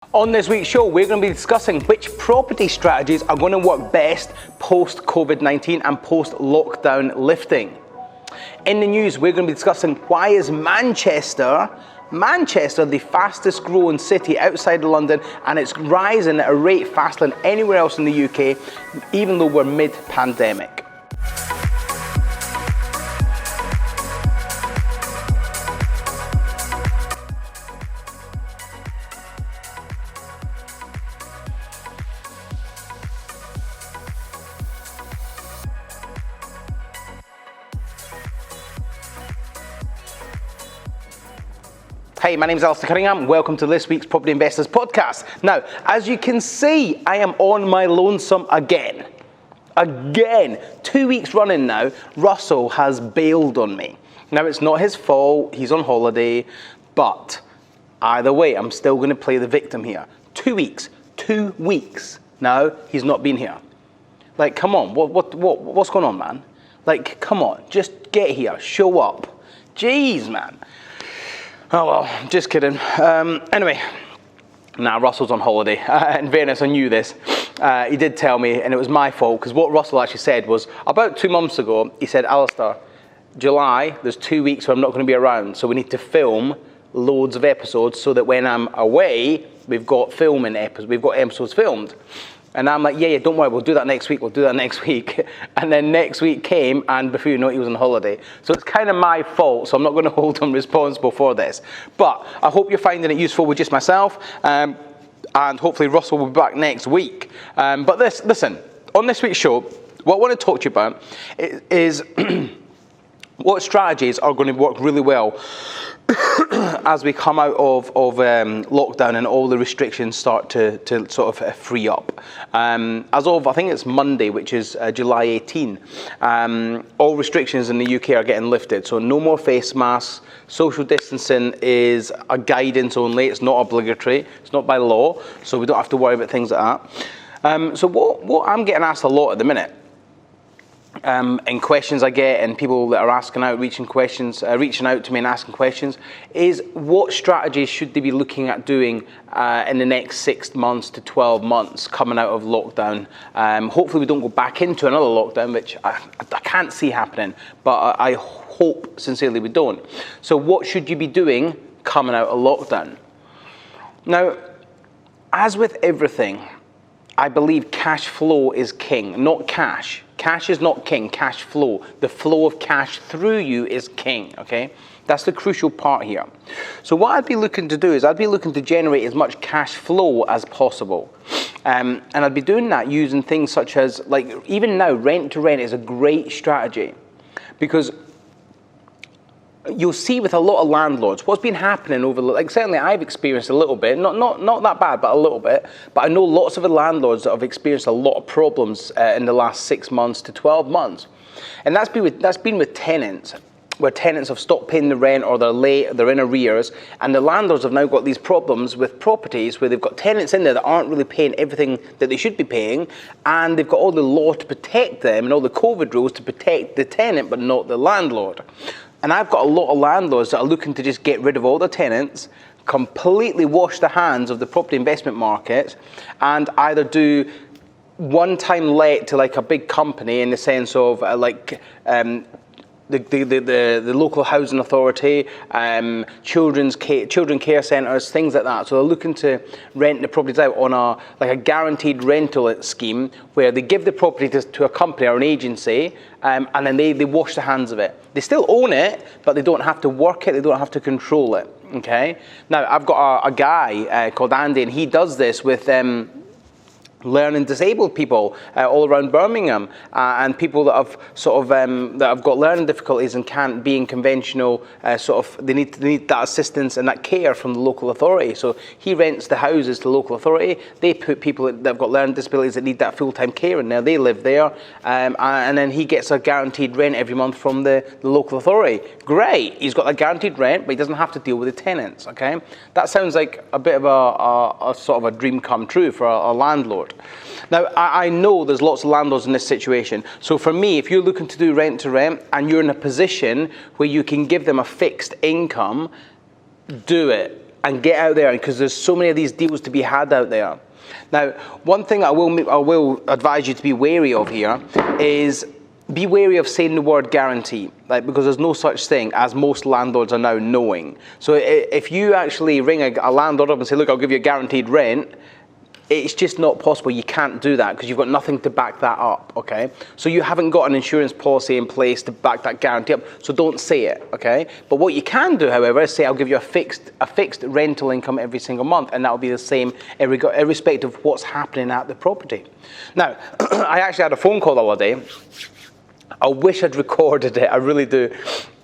On this week's show, we're going to be discussing which property strategies are going to work best post-COVID-19 and post-lockdown lifting. In the news, we're going to be discussing why is Manchester the fastest growing city outside of London, and it's rising at a rate faster than anywhere else in the UK, even though we're mid-pandemic. Hey, my name is Alistair Cunningham. Welcome to this week's Property Investors Podcast. Now, as you can see, I am on my lonesome again. 2 weeks running now, Russell has bailed on me. Now, it's not his fault, he's on holiday, but either way, I'm still going to play the victim here. 2 weeks. Now, he's not been here. Like, come on, what's going on, man? Like, come on, just get here, show up. Jeez, man. Oh well, just kidding. Anyway, Russell's on holiday. In fairness, I knew this. He did tell me, and it was my fault, because what Russell actually said was, about 2 months ago, he said, Alistair, July, there's 2 weeks where I'm not going to be around, so we need to film loads of episodes so that when I'm away, we've got episodes filmed. And I'm like, yeah, don't worry, we'll do that next week. And then next week came, and before you know it, he was on holiday. So it's kind of my fault, so I'm not going to hold him responsible for this. But I hope you're finding it useful with just myself, and hopefully Russell will be back next week. But listen, on this week's show, what I want to talk to you about is what strategies are going to work really well as we come out of lockdown and all the restrictions start to sort of free up. As of, I think it's Monday, which is July 18, all restrictions in the UK are getting lifted. So no more face masks, social distancing is a guidance only, it's not obligatory, it's not by law, so we don't have to worry about things like that. So what I'm getting asked a lot at the minute, and questions I get, and people that are reaching out to me and asking questions, is what strategies should they be looking at doing in the next 6 months to 12 months coming out of lockdown. Hopefully we don't go back into another lockdown, which I can't see happening, but I hope sincerely we don't. So what should you be doing coming out of lockdown? Now, as with everything, I believe cash flow is king, not cash. Cash is not king, cash flow. The flow of cash through you is king, okay? That's the crucial part here. So what I'd be looking to do is I'd be looking to generate as much cash flow as possible. And I'd be doing that using things such as, like, even now, rent to rent is a great strategy, because you'll see with a lot of landlords, what's been happening certainly I've experienced a little bit, not that bad, but a little bit, but I know lots of the landlords that have experienced a lot of problems in the last 6 months to 12 months. And that's been with tenants, where tenants have stopped paying the rent, or they're late, they're in arrears, and the landlords have now got these problems with properties where they've got tenants in there that aren't really paying everything that they should be paying, and they've got all the law to protect them and all the COVID rules to protect the tenant but not the landlord. And I've got a lot of landlords that are looking to just get rid of all the tenants, completely wash the hands of the property investment market, and either do one-time let to like a big company in the sense of the local housing authority, children care centres, things like that. So they're looking to rent the properties out on a guaranteed rental scheme where they give the property to a company or an agency, and then they wash the hands of it. They still own it, but they don't have to work it, they don't have to control it, okay? Now, I've got a guy called Andy, and he does this with learning disabled people all around Birmingham, and people that have got learning difficulties and can't be in conventional they need that assistance and that care from the local authority. So he rents the houses to the local authority. They put people that have got learning disabilities that need that full-time care in there. They live there, and then he gets a guaranteed rent every month from the local authority. Great, he's got a guaranteed rent, but he doesn't have to deal with the tenants. Okay, that sounds like a bit of a sort of a dream come true for a landlord. Now, I know there's lots of landlords in this situation. So for me, if you're looking to do rent to rent and you're in a position where you can give them a fixed income, do it. and get out there, because there's so many of these deals to be had out there. Now, one thing I will advise you to be wary of here is be wary of saying the word guarantee, because there's no such thing, as most landlords are now knowing. So if you actually ring a landlord up and say, look, I'll give you a guaranteed rent, it's just not possible. You can't do that because you've got nothing to back that up, okay? So you haven't got an insurance policy in place to back that guarantee up, so don't say it, okay? But what you can do, however, is say, I'll give you a fixed rental income every single month, and that'll be the same irrespective of what's happening at the property. Now, I actually had a phone call the other day. I wish I'd recorded it, I really do.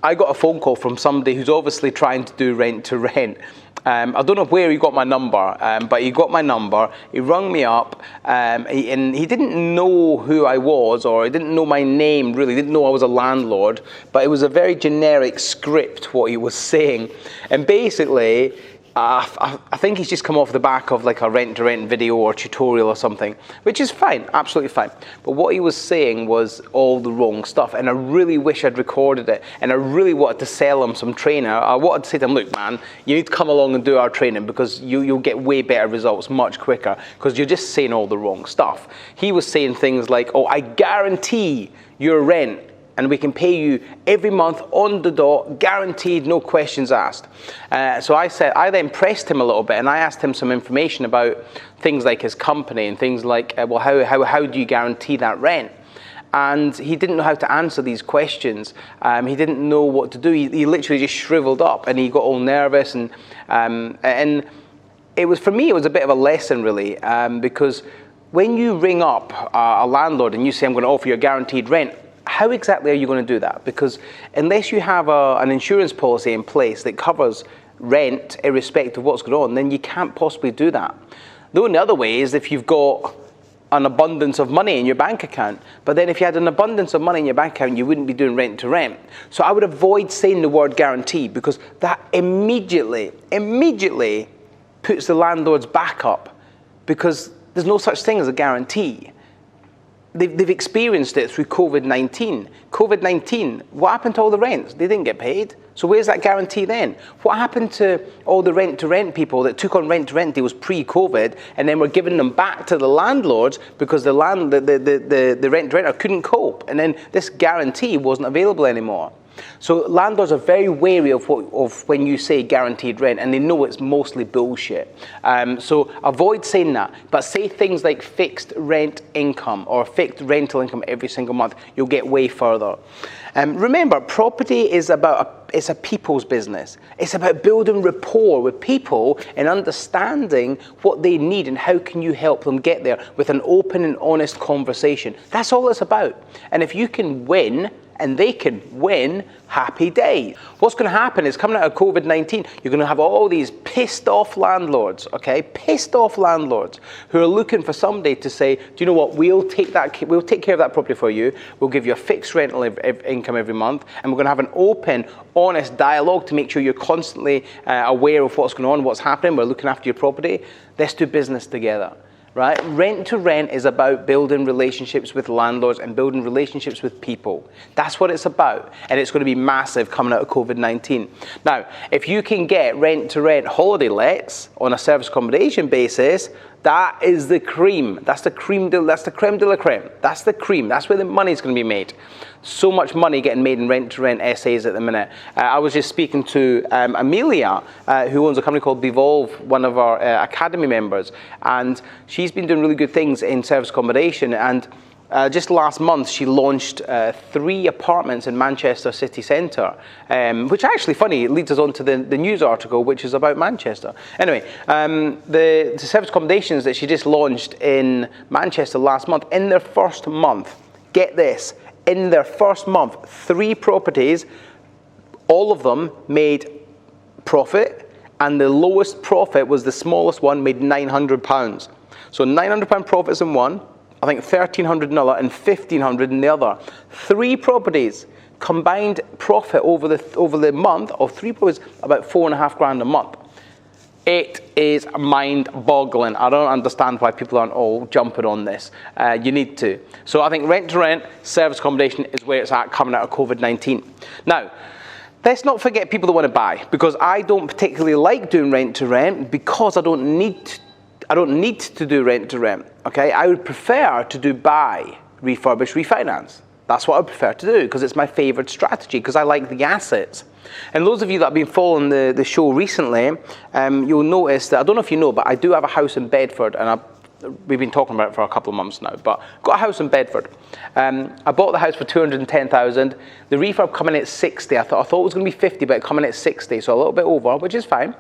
I got a phone call from somebody who's obviously trying to do rent to rent. I don't know where he got my number, but he got my number, he rung me up, and he didn't know who I was, or he didn't know my name really, didn't know I was a landlord, but it was a very generic script what he was saying. And basically, I think he's just come off the back of like a rent-to-rent video or tutorial or something, which is fine, absolutely fine. But what he was saying was all the wrong stuff, and I really wish I'd recorded it, and I really wanted to sell him some training. I wanted to say to him, look man, you need to come along and do our training, because you'll get way better results much quicker, because you're just saying all the wrong stuff. He was saying things like, oh, I guarantee your rent, and we can pay you every month on the dot, guaranteed, no questions asked. So I then pressed him a little bit, and I asked him some information about things like his company and things like, well, how do you guarantee that rent? And he didn't know how to answer these questions. He didn't know what to do. He literally just shriveled up, and he got all nervous. And it was, for me, it was a bit of a lesson really, because when you ring up a landlord and you say, I'm going to offer you a guaranteed rent, how exactly are you going to do that? Because unless you have an insurance policy in place that covers rent irrespective of what's going on, then you can't possibly do that. The only other way is if you've got an abundance of money in your bank account. But then if you had an abundance of money in your bank account, you wouldn't be doing rent to rent. So I would avoid saying the word guarantee, because that immediately puts the landlord's back up, because there's no such thing as a guarantee. They've experienced it through COVID-19. COVID-19, what happened to all the rents? They didn't get paid. So where's that guarantee then? What happened to all the rent-to-rent people that took on rent-to-rent deals pre-COVID, and then were giving them back to the landlords because the rent-to-renter couldn't cope, and then this guarantee wasn't available anymore? So landlords are very wary of when you say guaranteed rent, and they know it's mostly bullshit. So avoid saying that, but say things like fixed rent income or fixed rental income every single month. You'll get way further. Remember, property is it's a people's business. It's about building rapport with people and understanding what they need and how can you help them get there with an open and honest conversation. That's all it's about. And if you can win, and they can win, happy days. What's going to happen is, coming out of COVID-19, you're going to have all these pissed off landlords, okay? Pissed off landlords who are looking for somebody to say, do you know what, we'll take care of that property for you, we'll give you a fixed rental income every month, and we're going to have an open, honest dialogue to make sure you're constantly aware of what's going on, what's happening, we're looking after your property. Let's do business together. Right? Rent to rent is about building relationships with landlords and building relationships with people. That's what it's about, and it's going to be massive coming out of COVID-19. Now, if you can get rent to rent holiday lets on a service accommodation basis, that is the cream. That's the creme de la creme. That's the cream. That's where the money's going to be made. So much money getting made in rent-to-rent essays at the minute. I was just speaking to Amelia, who owns a company called Bevolve, one of our academy members, and she's been doing really good things in service accommodation. And just last month, she launched 3 apartments in Manchester city centre, which actually, funny, it leads us on to the news article, which is about Manchester. Anyway, the service accommodations that she just launched in Manchester last month, in their first month, get this, in their first month, 3 properties, all of them made profit, and the lowest profit was the smallest one, made £900. So £900 profits in one, I think 1,300 in another, and 1,500 in the other. 3 properties, combined profit over the month of 3 properties, about £4,500 a month. It is mind-boggling. I don't understand why people aren't all jumping on this. You need to. So I think rent-to-rent, service accommodation is where it's at coming out of COVID-19. Now, Let's not forget people that want to buy, because I don't particularly like doing rent to rent because I don't need to do rent to rent. Okay, I would prefer to do buy, refurbish, refinance. That's what I prefer to do because it's my favorite strategy because I like the assets. And those of you that have been following the show recently, you'll notice that, I don't know if you know, but I do have a house in Bedford, and we've been talking about it for a couple of months now, but I've got a house in Bedford. I bought the house for 210,000. The refurb coming in at 60. I thought it was going to be 50, but it coming in at 60, so a little bit over, which is fine.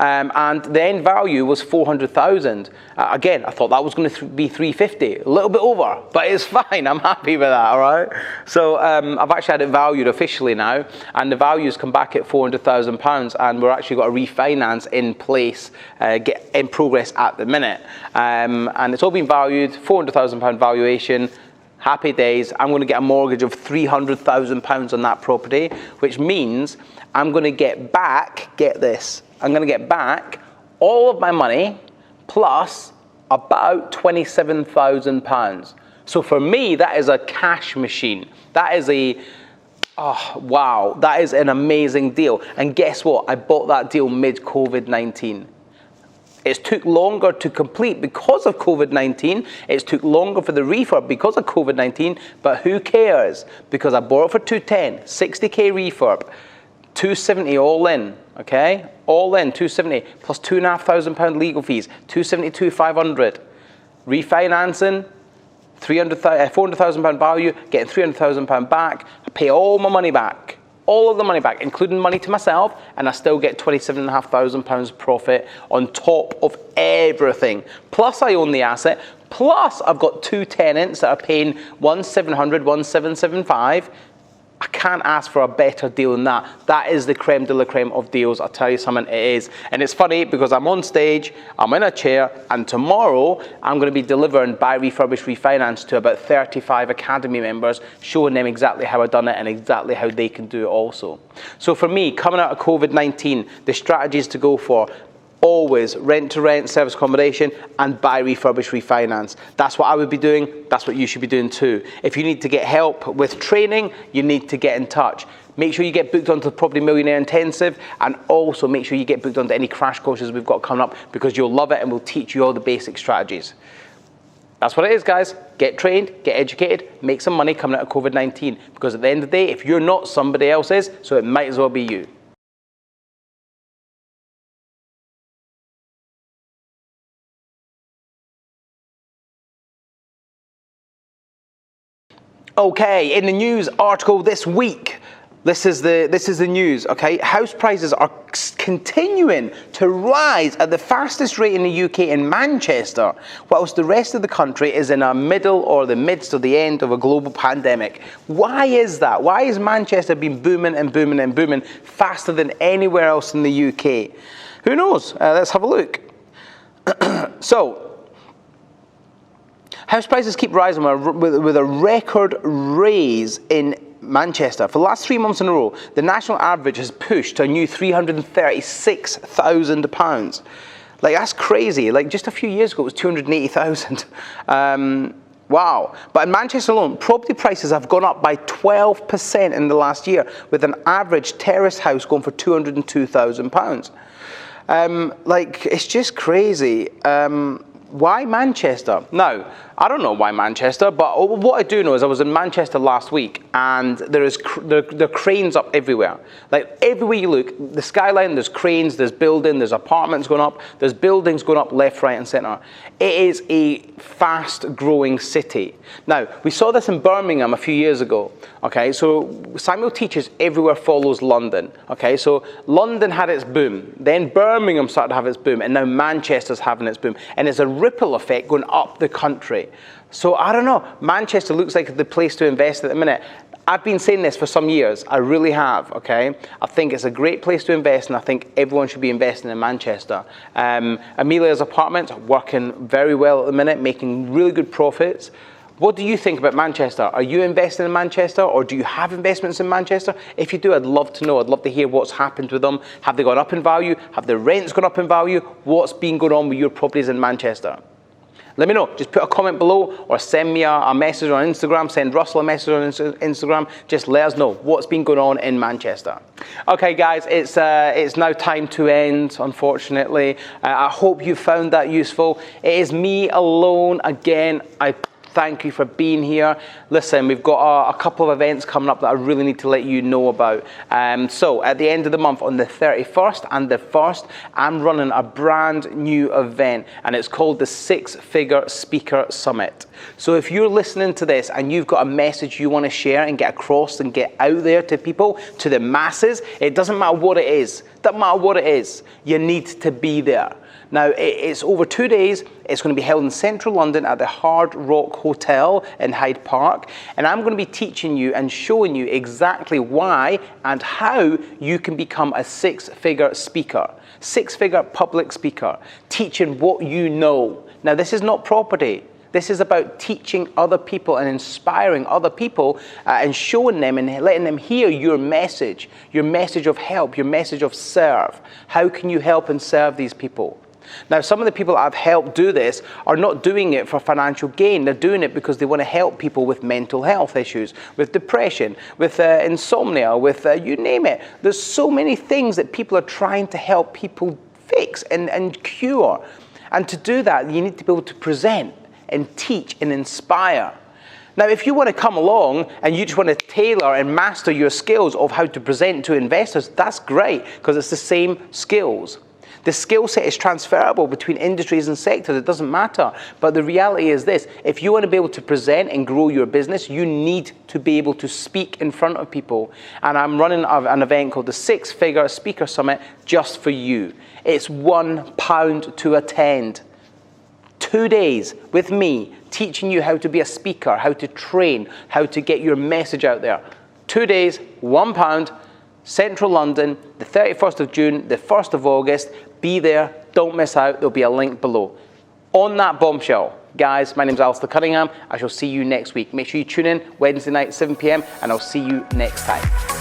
And the end value was 400,000. Again, I thought that was going to be 350, a little bit over, but it's fine. I'm happy with that, all right? So I've actually had it valued officially now, and the value's come back at £400,000, and we're actually got a refinance in place, in progress at the minute. And it's all been valued, £400,000 valuation. Happy days. I'm going to get a mortgage of £300,000 on that property, which means I'm going to get back, get this, I'm going to get back all of my money plus about £27,000. So for me, that is a cash machine. That is wow, that is an amazing deal. And guess what? I bought that deal mid-COVID-19. It took longer to complete because of COVID-19. It took longer for the refurb because of COVID-19, but who cares? Because I bought it for 210, 60k refurb, 270 all in, okay? All in, 270, plus £2,500 legal fees, 272,500. Refinancing, £400,000 value, getting £300,000 back. I pay all my money back. All of the money back, including money to myself, and I still get £27,500 profit on top of everything. Plus I own the asset, plus I've got two tenants that are paying £1,700, £1,775. I can't ask for a better deal than that. That is the creme de la creme of deals. I'll tell you something, it is. And it's funny because I'm on stage, I'm in a chair, and tomorrow I'm going to be delivering Buy, Refurbish, Refinance to about 35 Academy members, showing them exactly how I've done it and exactly how they can do it also. So for me, coming out of COVID-19, the strategies to go for: always rent to rent, service accommodation, and buy, refurbish, refinance. That's what I would be doing. That's what you should be doing too. If you need to get help with training, you need to get in touch. Make sure you get booked onto the Property Millionaire Intensive, and also make sure you get booked onto any crash courses we've got coming up, because you'll love it and we'll teach you all the basic strategies. That's what it is, guys. Get trained, get educated, make some money coming out of COVID-19, because at the end of the day, if you're not, somebody else is, so it might as well be you. Okay, in the news article this week, this is the news, okay? House prices are continuing to rise at the fastest rate in the UK in Manchester, whilst the rest of the country is in a middle or the midst of the end of a global pandemic. Why is that? Why has Manchester been booming and booming and booming faster than anywhere else in the UK? Who knows? Let's have a look. So, house prices keep rising with a record raise in Manchester. For the last 3 months in a row, the national average has pushed to a new £336,000. Like, that's crazy. Like, just a few years ago, it was 280,000. Wow. But in Manchester alone, property prices have gone up by 12% in the last year, with an average terrace house going for £202,000. Like, it's just crazy. Why Manchester? Now, I don't know why Manchester, but what I do know is I was in Manchester last week, and there are cranes up everywhere. Like, everywhere you look, the skyline, there's cranes, there's building, there's apartments going up, there's buildings going up left, right, and centre. It is a fast-growing city. Now, we saw this in Birmingham a few years ago. Okay, so Samuel Teachers everywhere follows London. Okay, so London had its boom, then Birmingham started to have its boom, and now Manchester's having its boom, and it's a ripple effect going up the country. So I don't know, Manchester looks like the place to invest at the minute. I've been saying this for some years, I really have, okay? I think it's a great place to invest, and I think everyone should be investing in Manchester. Amelia's Apartments working very well at the minute, making really good profits. What do you think about Manchester? Are you investing in Manchester, or do you have investments in Manchester? If you do, I'd love to know. I'd love to hear what's happened with them. Have they gone up in value? Have the rents gone up in value? What's been going on with your properties in Manchester? Let me know. Just put a comment below or send me a message on Instagram. Send Russell a message on Instagram. Just let us know what's been going on in Manchester. Okay, guys, it's now time to end, unfortunately. I hope you found that useful. It is me alone again. I thank you for being here. Listen, we've got a couple of events coming up that I really need to let you know about. So at the end of the month, on the 31st and the 1st, I'm running a brand new event, and it's called the Six Figure Speaker Summit. So if you're listening to this and you've got a message you want to share and get across and get out there to people, to the masses, it doesn't matter what it is. Doesn't matter what it is. You need to be there. Now, it's over 2 days. It's going to be held in central London at the Hard Rock Hotel in Hyde Park. And I'm going to be teaching you and showing you exactly why and how you can become a six-figure speaker, six-figure public speaker, teaching what you know. Now, this is not property. This is about teaching other people and inspiring other people and showing them and letting them hear your message of help, your message of serve. How can you help and serve these people? Now, some of the people I've helped do this are not doing it for financial gain. They're doing it because they want to help people with mental health issues, with depression, with insomnia, with you name it. There's so many things that people are trying to help people fix and cure. And to do that, you need to be able to present and teach and inspire. Now, if you want to come along and you just want to tailor and master your skills of how to present to investors, that's great, because it's the same skills. The skill set is transferable between industries and sectors. It doesn't matter. But the reality is this: if you want to be able to present and grow your business, you need to be able to speak in front of people. And I'm running an event called the Six Figure Speaker Summit just for you. It's £1 to attend. 2 days with me, teaching you how to be a speaker, how to train, how to get your message out there. 2 days, £1, Central London, the 31st of June, the 1st of August. Be there, don't miss out. There'll be a link below. On that bombshell, guys, my name's Alistair Cunningham. I shall see you next week. Make sure you tune in Wednesday night, 7 p.m, and I'll see you next time.